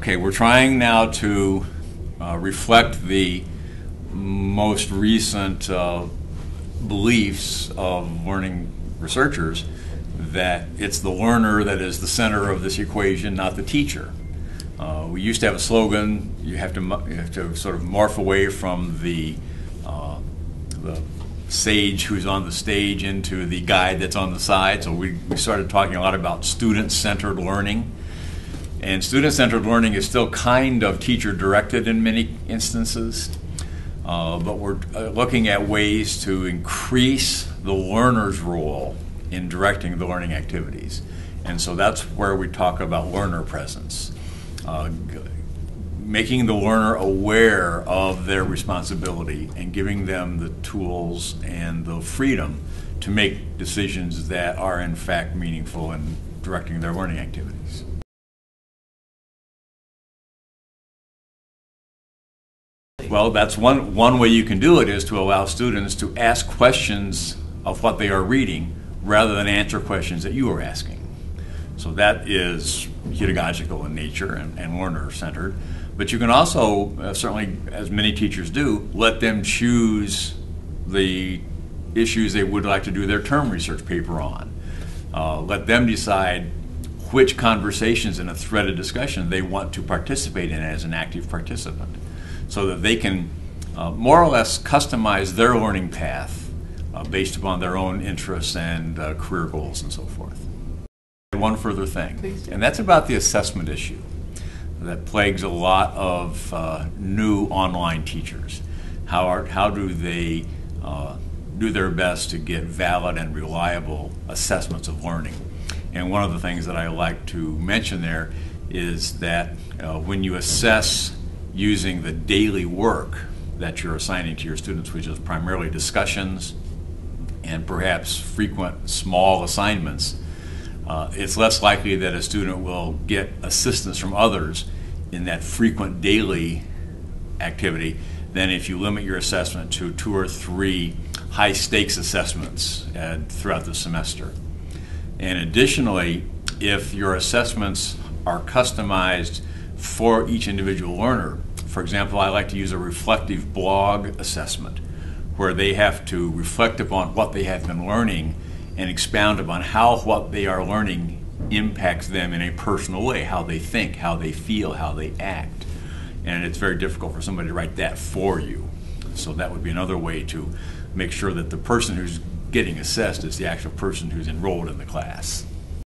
Okay, we're trying now to reflect the most recent beliefs of learning researchers that it's the learner that is the center of this equation, not the teacher. We used to have a slogan, you have to sort of morph away from the sage who's on the stage into the guide that's on the side. So we started talking a lot about student-centered learning. And student-centered learning is still kind of teacher-directed in many instances, but we're looking at ways to increase the learner's role in directing the learning activities. And so that's where we talk about learner presence, making the learner aware of their responsibility and giving them the tools and the freedom to make decisions that are in fact meaningful in directing their learning activities. Well, that's one way you can do it, is to allow students to ask questions of what they are reading rather than answer questions that you are asking. So that is pedagogical in nature and learner-centered. But you can also, certainly as many teachers do, let them choose the issues they would like to do their term research paper on. Let them decide which conversations in a threaded discussion they want to participate in as an active participant, so that they can more or less customize their learning path based upon their own interests and career goals and so forth. One further thing, and that's about the assessment issue that plagues a lot of new online teachers. How do they do their best to get valid and reliable assessments of learning? And one of the things that I like to mention there is that when you assess using the daily work that you're assigning to your students, which is primarily discussions and perhaps frequent small assignments, it's less likely that a student will get assistance from others in that frequent daily activity than if you limit your assessment to 2 or 3 high-stakes assessments throughout the semester. And additionally, if your assessments are customized for each individual learner, for example, I like to use a reflective blog assessment where they have to reflect upon what they have been learning and expound upon how what they are learning impacts them in a personal way, how they think, how they feel, how they act. And it's very difficult for somebody to write that for you. So that would be another way to make sure that the person who's getting assessed is the actual person who's enrolled in the class.